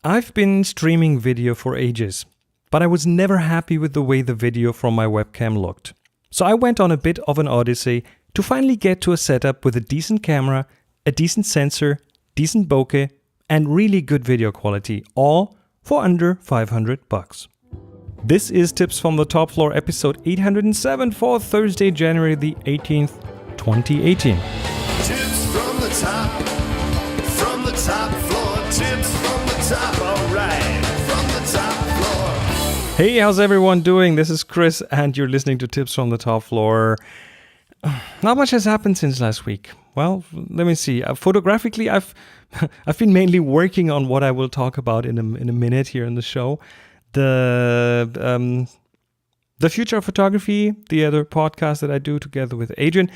I've been streaming video for ages, but I was never happy with the way the video from my webcam looked. So I went on a bit of an odyssey to finally get to a setup with a decent camera, a decent sensor, decent bokeh, and really good video quality, all for under $500. This is Tips from the Top Floor, episode 807 for Thursday, January the 18th, 2018. Tips from the top floor, tips from the top, alright, from the top floor. Hey, how's everyone doing? This is Chris, and you're listening to Tips from the Top Floor. Not much has happened since last week. Well, let me see. Photographically, I've been mainly working on what I will talk about in a minute here in the show. The Future of Photography, the other podcast that I do together with Adrian,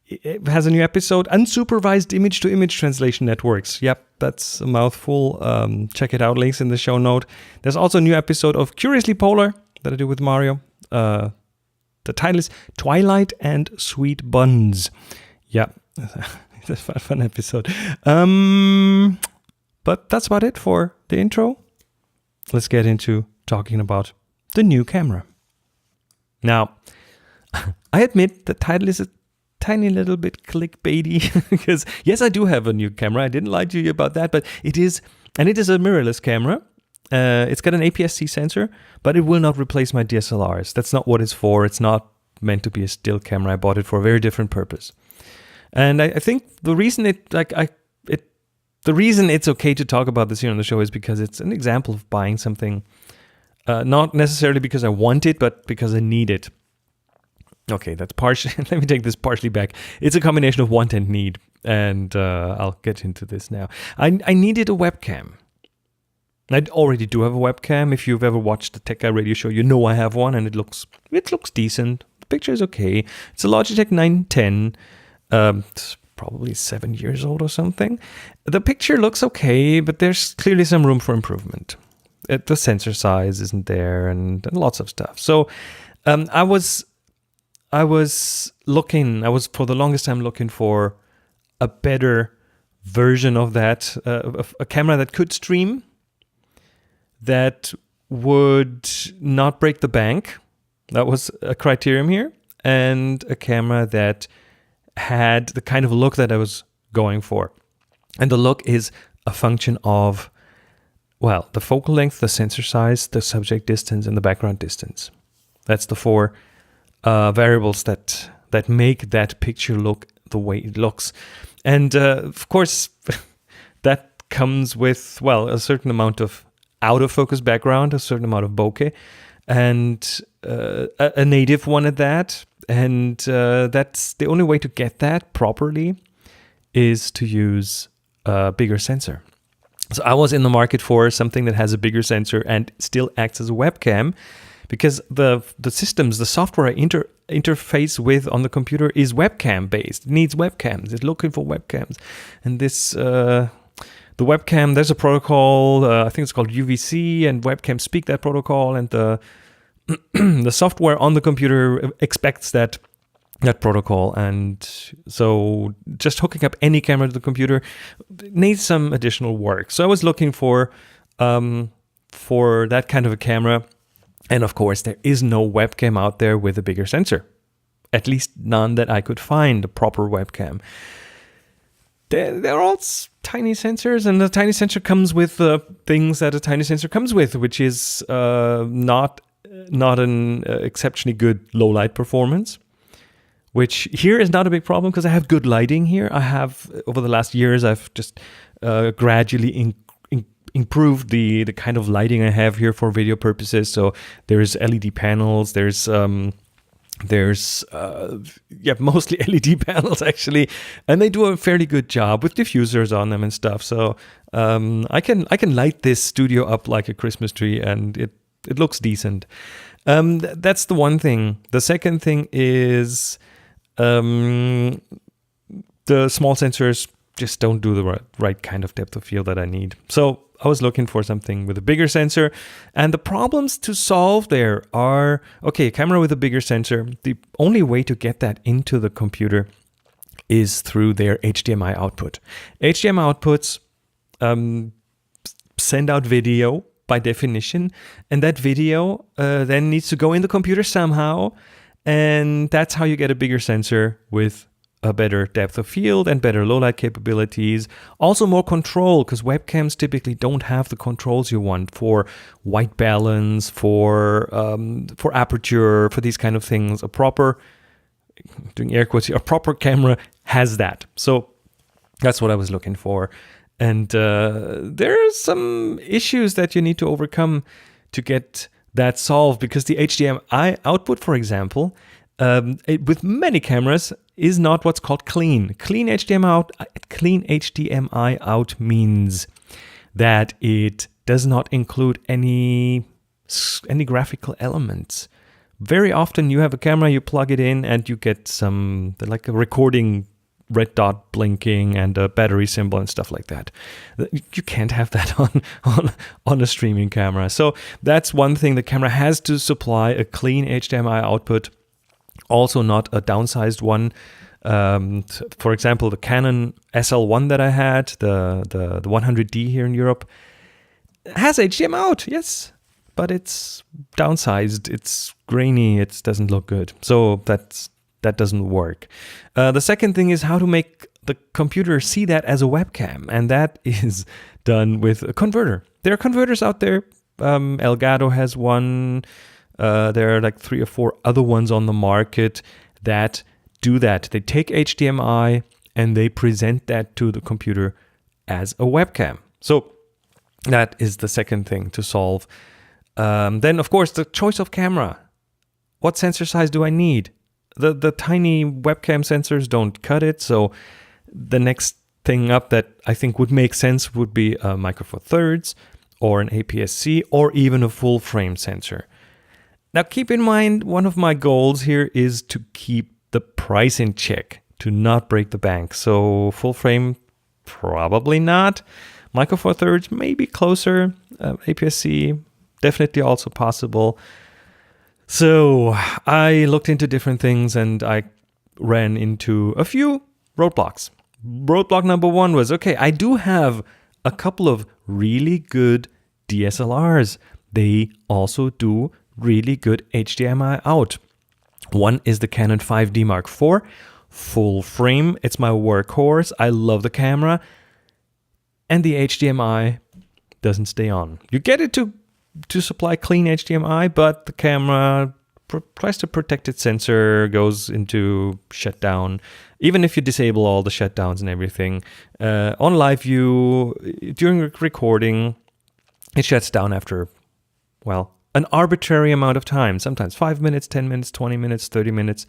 it has a new episode, Unsupervised Image-to-Image Translation Networks. Yep, that's a mouthful. Check it out, links in the show note. There's also a new episode of Curiously Polar that I do with Mario. The title is Twilight and Sweet Buns. Yeah, it's a fun episode. But that's about it for the intro. Let's get into talking about the new camera. Now, I admit the title is a tiny little bit clickbaity because yes, I do have a new camera. I didn't lie to you about that, but it is a mirrorless camera. It's got an APS-C sensor, but it will not replace my DSLRs. That's not what it's for. It's not meant to be a still camera. I bought it for a very different purpose. And I think the reason the reason it's okay to talk about this here on the show is because it's an example of buying something, not necessarily because I want it, but because I need it. Okay, that's partially. Let me take this partially back. It's a combination of want and need, and I'll get into this now. I needed a webcam. I already do have a webcam. If you've ever watched the Tech Guy radio show, you know I have one, and it looks decent. The picture is okay. It's a Logitech 910. It's probably 7 years old or something. The picture looks okay, but there's clearly some room for improvement. The sensor size isn't there, and lots of stuff. So I was for the longest time looking for a better version of that, a camera that could stream, that would not break the bank. That was a criterion here. And a camera that had the kind of look that I was going for. And the look is a function of, well, the focal length, the sensor size, the subject distance, and the background distance. That's the four variables that make that picture look the way it looks. And of course, that comes with, well, a certain amount of out of focus background, a certain amount of bokeh, and a native one at that. And that's the only way to get that properly is to use a bigger sensor. So I was in the market for something that has a bigger sensor and still acts as a webcam, because the software I interface with on the computer is webcam based. It needs webcams. It's looking for webcams. And this, the webcam, there's a protocol, I think it's called UVC, and webcams speak that protocol, and the software on the computer expects that protocol. And so just hooking up any camera to the computer needs some additional work. So I was looking for that kind of a camera. And of course, there is no webcam out there with a bigger sensor. At least none that I could find, a proper webcam. They're all tiny sensors, and the tiny sensor comes with the things that a tiny sensor comes with, which is not an exceptionally good low light performance, which here is not a big problem because I have good lighting here. I have, over the last years, I've just gradually improved the kind of lighting I have here for video purposes. So there's LED panels, there's mostly LED panels actually, and they do a fairly good job with diffusers on them and stuff. So I can light this studio up like a Christmas tree, and it looks decent. That's the one thing. The second thing is the small sensors just don't do the right kind of depth of field that I need. So I was looking for something with a bigger sensor, and the problems to solve there are, okay, a camera with a bigger sensor, the only way to get that into the computer is through their HDMI output. HDMI outputs send out video by definition, and that video then needs to go in the computer somehow, and that's how you get a bigger sensor with a better depth of field and better low light capabilities. Also more control, because webcams typically don't have the controls you want for white balance, for aperture, for these kind of things. A proper, doing air quotes here, a proper camera has that. So that's what I was looking for. And there are some issues that you need to overcome to get that solved, because the HDMI output, for example, with many cameras is not what's called clean. Clean HDMI out means that it does not include any graphical elements. Very often you have a camera, you plug it in, and you get some, like a recording red dot blinking and a battery symbol and stuff like that. You can't have that on a streaming camera. So that's one thing. The camera has to supply a clean HDMI output, also not a downsized one. For example, the Canon SL1 that I had, the 100D here in Europe, has HDMI out, yes, but it's downsized, it's grainy, it doesn't look good. So that doesn't work. The second thing is how to make the computer see that as a webcam, and that is done with a converter. There are converters out there. Elgato has one. There are like 3 or 4 other ones on the market that do that. They take HDMI and they present that to the computer as a webcam. So that is the second thing to solve. Then, of course, the choice of camera. What sensor size do I need? The tiny webcam sensors don't cut it. So the next thing up that I think would make sense would be a Micro Four Thirds or an APS-C or even a full frame sensor. Now, keep in mind, one of my goals here is to keep the price in check, to not break the bank. So full frame, probably not. Micro Four Thirds, maybe closer. APS-C, definitely also possible. So I looked into different things and I ran into a few roadblocks. Roadblock number 1 was, okay, I do have a couple of really good DSLRs. They also do really good HDMI out. One is the Canon 5D Mark IV, full frame. It's my workhorse. I love the camera. And the HDMI doesn't stay on. You get it to supply clean HDMI, but the camera tries to protect its sensor, goes into shutdown. Even if you disable all the shutdowns and everything, on live view, during recording, it shuts down after, well, an arbitrary amount of time, sometimes 5 minutes, 10 minutes, 20 minutes, 30 minutes,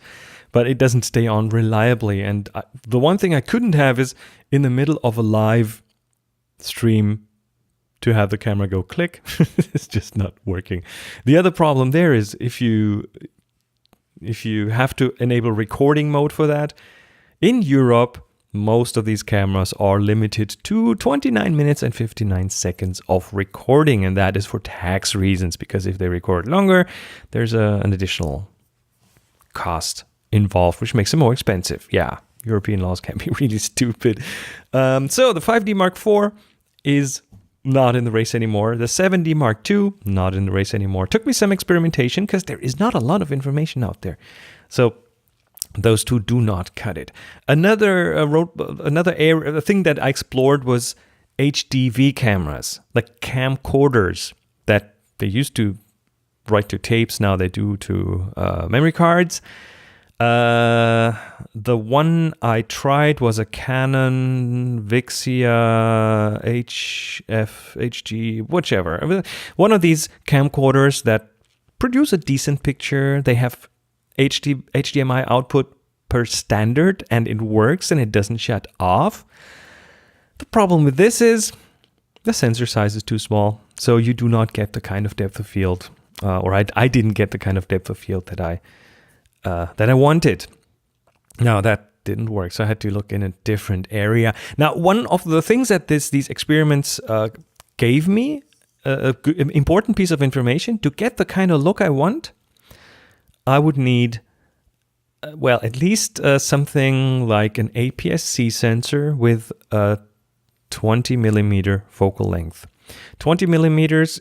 but it doesn't stay on reliably. And the one thing I couldn't have is in the middle of a live stream to have the camera go click. It's just not working. The other problem there is if you have to enable recording mode for that, in Europe, most of these cameras are limited to 29 minutes and 59 seconds of recording, and that is for tax reasons, because if they record longer, there's an additional cost involved, which makes it more expensive. Yeah, European laws can be really stupid. So the 5D Mark IV is not in the race anymore. The 7D Mark II, not in the race anymore. Took me some experimentation because there is not a lot of information out there. So those two do not cut it. Another area, the thing that I explored was HDV cameras, like camcorders that they used to write to tapes. Now they do to memory cards. The one I tried was a Canon Vixia HG, whichever. One of these camcorders that produce a decent picture. They have HDMI output per standard and it works and it doesn't shut off. The problem with this is the sensor size is too small. So you do not get the kind of depth of field, or I didn't get the kind of depth of field that I wanted. Now that didn't work, so I had to look in a different area. Now, one of the things that these experiments gave me, an important piece of information, to get the kind of look I want, I would need, at least something like an APS-C sensor with a 20 millimeter focal length. 20 millimeters,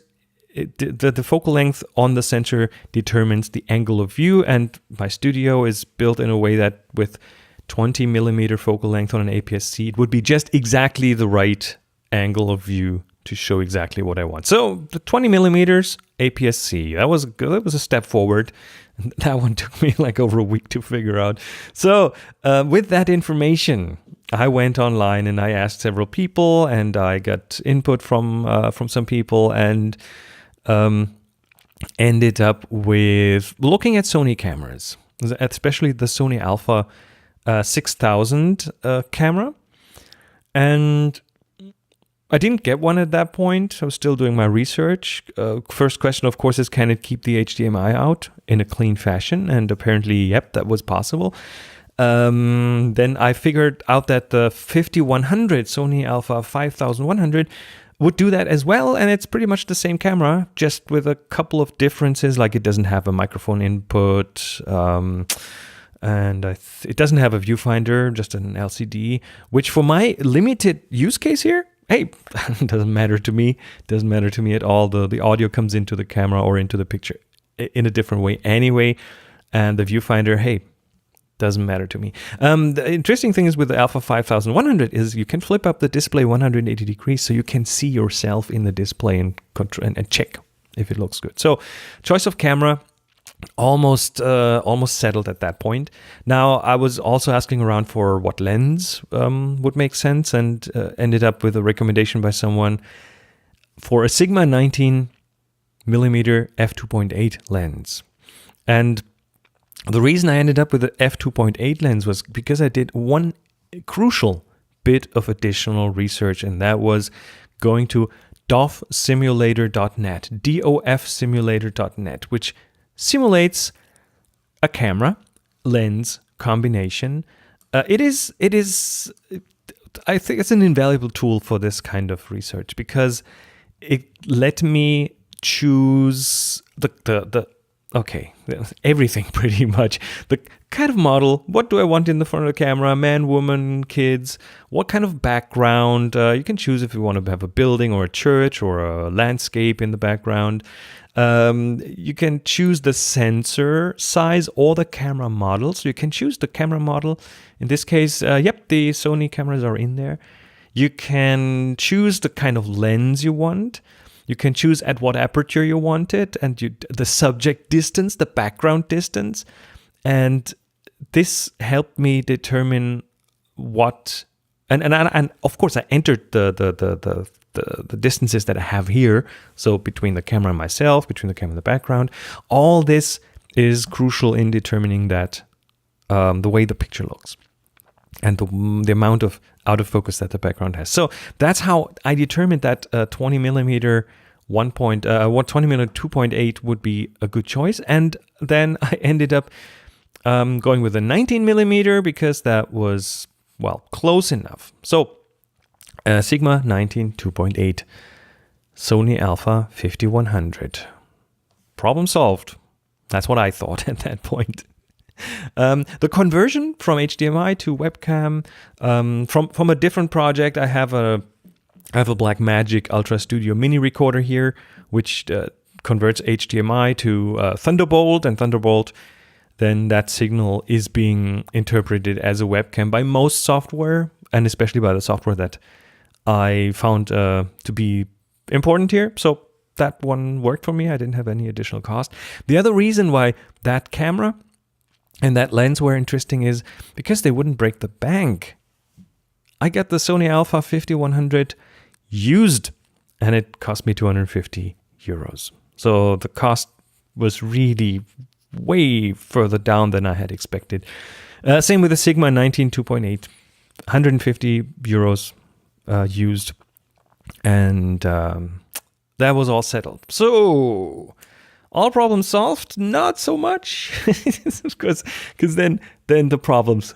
the focal length on the sensor determines the angle of view, and my studio is built in a way that with 20 millimeter focal length on an APS-C, it would be just exactly the right angle of view to show exactly what I want. So the 20 millimeters APS-C, that was a step forward. That one took me like over a week to figure out. So with that information, I went online and I asked several people, and I got input from some people, and ended up with looking at Sony cameras, especially the Sony Alpha 6000 camera. And I didn't get one at that point. I was still doing my research. First question, of course, is can it keep the HDMI out in a clean fashion? And apparently, yep, that was possible. Then I figured out that the 5100 Sony Alpha 5100 would do that as well, and it's pretty much the same camera, just with a couple of differences, like it doesn't have a microphone input, and it doesn't have a viewfinder, just an LCD, which for my limited use case here, hey, doesn't matter to me. Doesn't matter to me at all. The audio comes into the camera or into the picture in a different way anyway, and the viewfinder, hey, doesn't matter to me. The interesting thing is with the Alpha 5100 is you can flip up the display 180 degrees so you can see yourself in the display and check if it looks good. So choice of camera almost settled at that point. Now I was also asking around for what lens would make sense, and ended up with a recommendation by someone for a Sigma 19 millimeter f2.8 lens. And the reason I ended up with the f2.8 lens was because I did one crucial bit of additional research, and that was going to dofsimulator.net, dofsimulator.net, which simulates a camera lens combination. It is I think it's an invaluable tool for this kind of research, because it let me choose everything pretty much. The kind of model, what do I want in the front of the camera? Man, woman, kids, what kind of background? You can choose if you want to have a building or a church or a landscape in the background. You can choose the sensor size or the camera model. So you can choose the camera model. In this case, the Sony cameras are in there. You can choose the kind of lens you want. You can choose at what aperture you want it, and the subject distance, the background distance. And this helped me determine what, and of course I entered the distances that I have here. So between the camera and myself, between the camera and the background, all this is crucial in determining that the way the picture looks and the amount of out of focus that the background has. So that's how I determined that 20 millimeter 20 millimeter 2.8 would be a good choice. And then I ended up going with a 19 millimeter because that was, well, close enough. So Sigma 19 2.8, Sony Alpha 5100. Problem solved. That's what I thought at that point. The conversion from HDMI to webcam, from a different project, I have a Blackmagic Ultra Studio mini recorder here, which converts HDMI to Thunderbolt, and Thunderbolt, then that signal is being interpreted as a webcam by most software, and especially by the software that I found to be important here. So that one worked for me. I didn't have any additional cost. The other reason why that camera and that lens were interesting is because they wouldn't break the bank. I got the Sony Alpha 5100 used, and it cost me 250 euros. So the cost was really way further down than I had expected. Same with the Sigma 19 2.8, 150 euros used, and that was all settled. So all problems solved? Not so much, because then the problems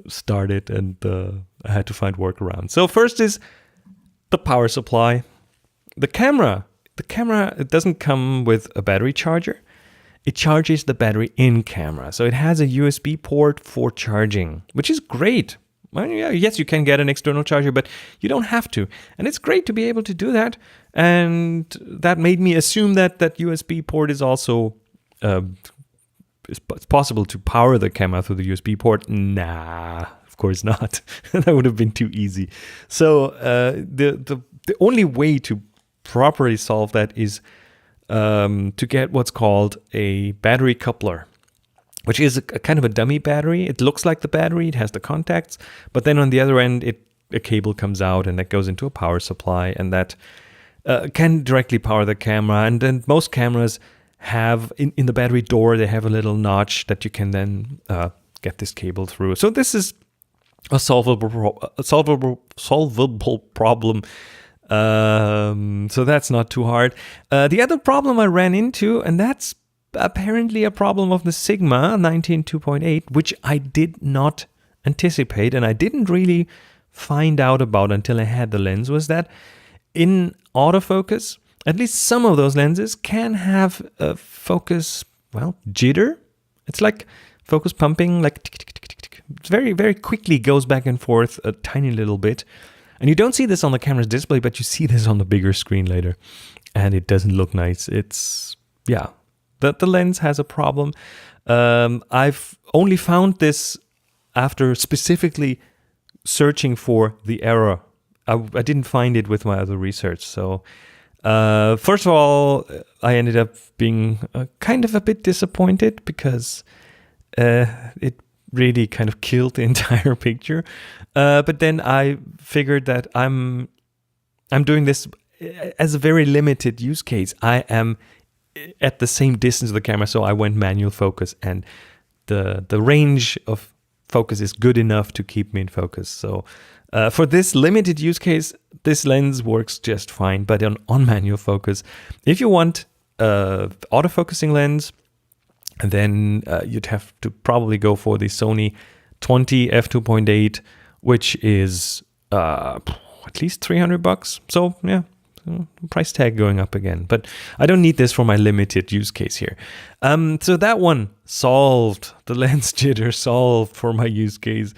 started, and I had to find workarounds. So first is the power supply. The camera, it doesn't come with a battery charger. It charges the battery in camera. So it has a USB port for charging, which is great. Well, yeah, yes, you can get an external charger, but you don't have to. And it's great to be able to do that. And that made me assume that that USB port is also it's possible to power the camera through the USB port. Nah, of course not. That would have been too easy. So the only way to properly solve that is to get what's called a battery coupler, which is a kind of a dummy battery. It looks like the battery, it has the contacts, but then on the other end, a cable comes out and that goes into a power supply, and that can directly power the camera. And then most cameras have, in the battery door, they have a little notch that you can then get this cable through. So this is a solvable problem. So that's not too hard. The other problem I ran into, and that's apparently a problem of the Sigma 19-2.8, which I did not anticipate and I didn't really find out about until I had the lens, was that in autofocus, at least some of those lenses can have a focus, jitter. It's like focus pumping, like tick, tick, tick, tick, tick. It's very, very quickly goes back and forth a tiny little bit. And you don't see this on the camera's display, but you see this on the bigger screen later. And it doesn't look nice. It's, the lens has a problem. I've only found this after specifically searching for the error. I didn't find it with my other research. So first of all, I ended up being kind of a bit disappointed because it really kind of killed the entire picture. But then I figured that I'm doing this as a very limited use case. I am at the same distance of the camera, so I went manual focus, and the range of focus is good enough to keep me in focus. So for this limited use case, this lens works just fine. But on manual focus, if you want autofocusing lens, then you'd have to probably go for the Sony 20 f2.8, which is at least $300. So yeah, price tag going up again. But I don't need this for my limited use case here. So that one solved. The lens jitter solved for my use case.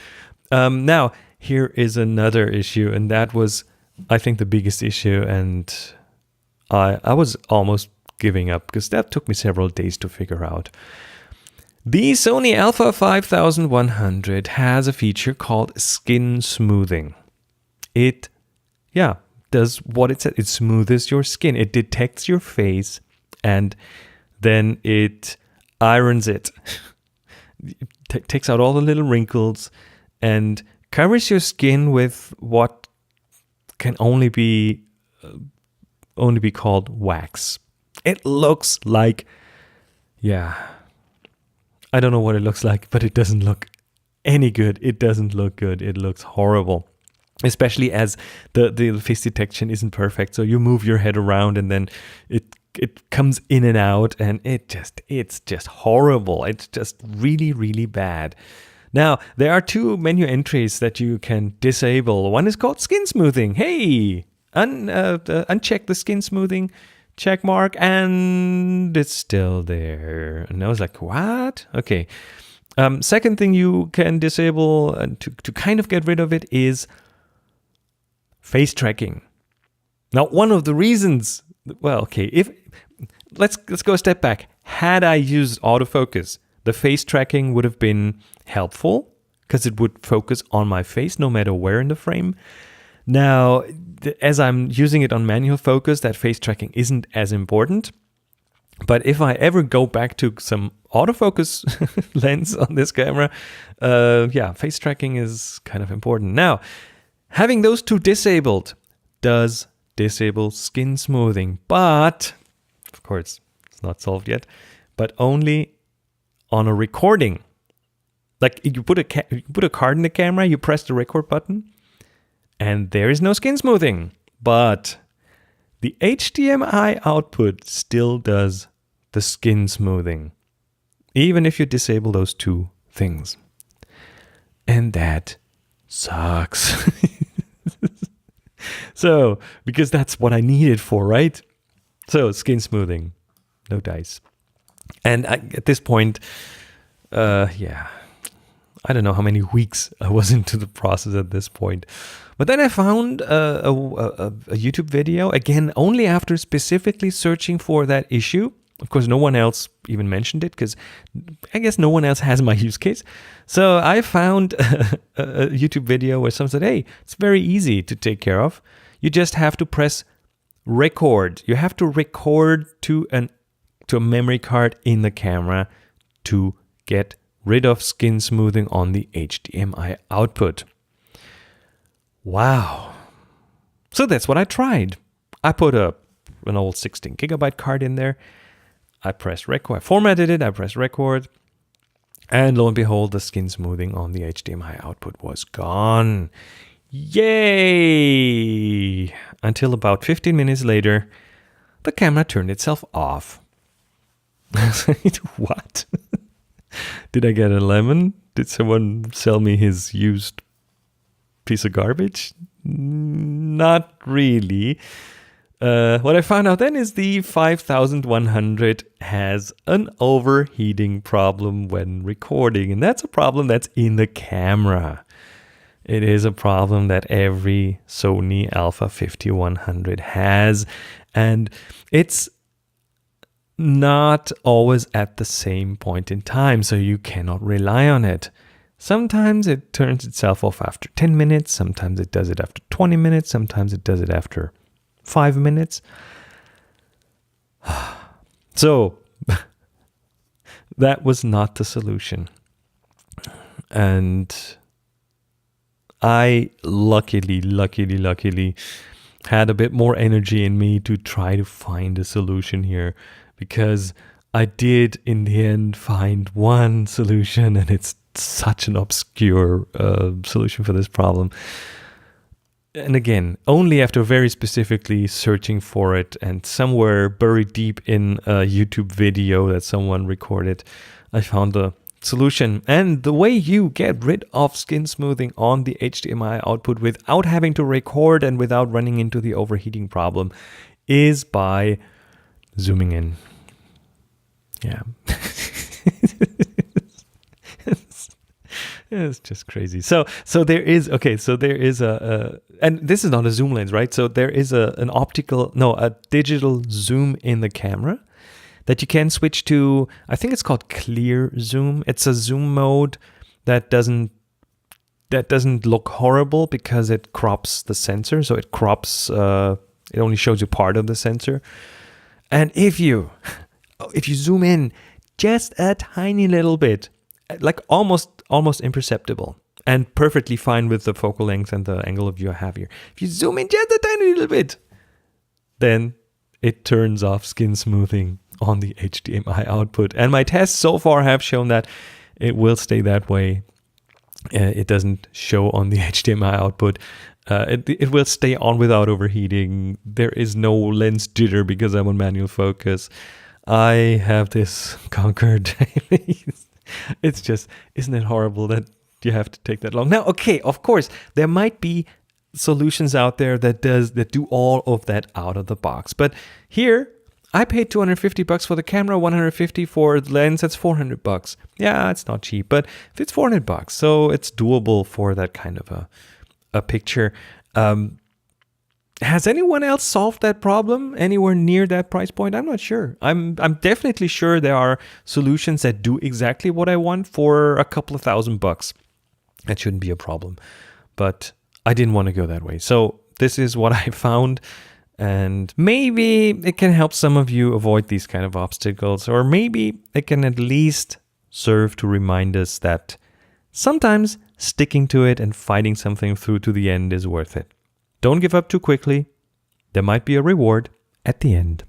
Now, here is another issue, and that was, I think, the biggest issue. And I was almost giving up because that took me several days to figure out. The Sony Alpha 5100 has a feature called skin smoothing. It, does what it said. It smooths your skin. It detects your face and then it irons it. Takes out all the little wrinkles and covers your skin with what can only be called wax. It looks like, I don't know what it looks like, but it doesn't look any good. It doesn't look good. It looks horrible. Especially as the face detection isn't perfect. So you move your head around and then it comes in and out, and it's just horrible. It's just really, really bad. Now, there are two menu entries that you can disable. One is called skin smoothing. Hey, uncheck the skin smoothing check mark, and it's still there. And I was like, what? Okay. Second thing you can disable to kind of get rid of it is face tracking. Now, one of the reasons, if let's go a step back. Had I used autofocus, the face tracking would have been helpful because it would focus on my face no matter where in the frame. Now, as I'm using it on manual focus, that face tracking isn't as important. But if I ever go back to some autofocus lens on this camera, face tracking is kind of important. Now, having those two disabled does disable skin smoothing, but of course it's not solved yet, but only on a recording. Like you put a card in the camera, you press the record button, and there is no skin smoothing. But the HDMI output still does the skin smoothing, even if you disable those two things. And that sucks. So, because that's what I need it for, right? So, skin smoothing, no dice. And at this point, I I don't know how many weeks I was into the process at this point. But then I found a YouTube video, again, only after specifically searching for that issue. Of course, no one else even mentioned it because I guess no one else has my use case. So I found a YouTube video where someone said, hey, it's very easy to take care of. You just have to press record. You have to record to a memory card in the camera to get rid of skin smoothing on the HDMI output. Wow. So that's what I tried. I put an old 16 gigabyte card in there. I pressed record. I formatted it. I pressed record. And lo and behold, the skin smoothing on the HDMI output was gone. Yay! Until about 15 minutes later, the camera turned itself off. What? Did I get a lemon? Did someone sell me his used piece of garbage? Not really. What I found out then is the 5100 has an overheating problem when recording, and that's a problem that's in the camera. It is a problem that every Sony Alpha 5100 has, and it's not always at the same point in time, so you cannot rely on it. Sometimes it turns itself off after 10 minutes, sometimes it does it after 20 minutes, sometimes it does it after 5 minutes. So that was not the solution. And I luckily had a bit more energy in me to try to find a solution here, because I did in the end find one solution, and it's such an obscure solution for this problem. And again, only after very specifically searching for it and somewhere buried deep in a YouTube video that someone recorded, I found the solution. And the way you get rid of skin smoothing on the HDMI output without having to record and without running into the overheating problem is by zooming in. Yeah. It's just crazy. So there is a and this is not a zoom lens, right? So there is a digital zoom in the camera that you can switch to. I think it's called clear zoom. It's a zoom mode that doesn't look horrible because it crops the sensor. So it crops, it only shows you part of the sensor. And if you zoom in just a tiny little bit, like almost imperceptible and perfectly fine with the focal length and the angle of view I have here. If you zoom in just a tiny little bit, then it turns off skin smoothing on the HDMI output. And my tests so far have shown that it will stay that way. It doesn't show on the HDMI output. It will stay on without overheating. There is no lens jitter because I'm on manual focus. I have this conquered. It's just, isn't it horrible that you have to take that long? Now, okay, of course, there might be solutions out there that do all of that out of the box. But here, I paid $250 for the camera, $150 for the lens. That's $400. Yeah, it's not cheap, but it's $400, so it's doable for that kind of a picture. Has anyone else solved that problem anywhere near that price point? I'm not sure. I'm definitely sure there are solutions that do exactly what I want for a couple of $1,000. That shouldn't be a problem. But I didn't want to go that way. So this is what I found. And maybe it can help some of you avoid these kind of obstacles. Or maybe it can at least serve to remind us that sometimes sticking to it and fighting something through to the end is worth it. Don't give up too quickly. There might be a reward at the end.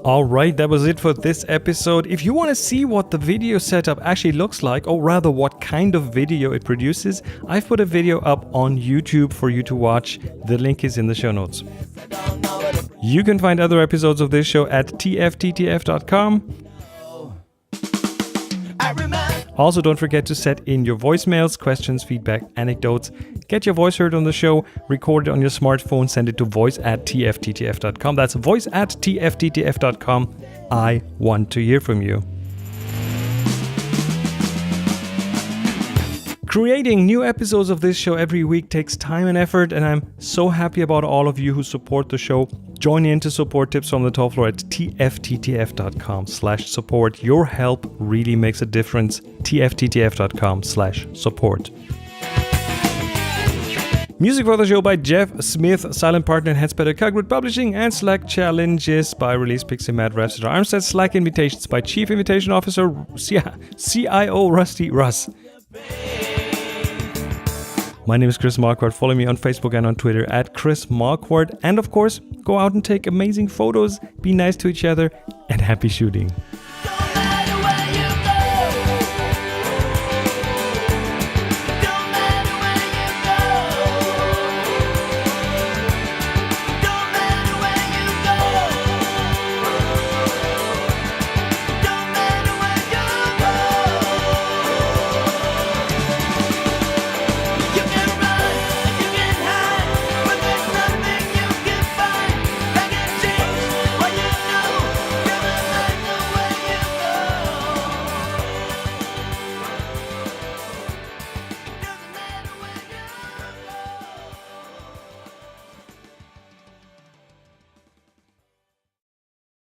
All right, that was it for this episode. If you want to see what the video setup actually looks like, or rather what kind of video it produces, I've put a video up on YouTube for you to watch. The link is in the show notes. You can find other episodes of this show at tfttf.com. Also, don't forget to set in your voicemails, questions, feedback, anecdotes. Get your voice heard on the show, record it on your smartphone, send it to voice@tfttf.com. That's voice@tfttf.com. I want to hear from you. Creating new episodes of this show every week takes time and effort, and I'm so happy about all of you who support the show. Join in to support Tips from the Top Floor at tfttf.com/support. Your help really makes a difference. tfttf.com/support. Music for the show by Jeff Smith, silent partner in Headspace Cogwood Publishing, and Slack Challenges by Release Pixie Matt Rafster Armstead. Slack Invitations by Chief Invitation Officer CIO Rusty Russ. My name is Chris Marquardt. Follow me on Facebook and on Twitter at Chris Marquardt. And of course, go out and take amazing photos, be nice to each other, and happy shooting.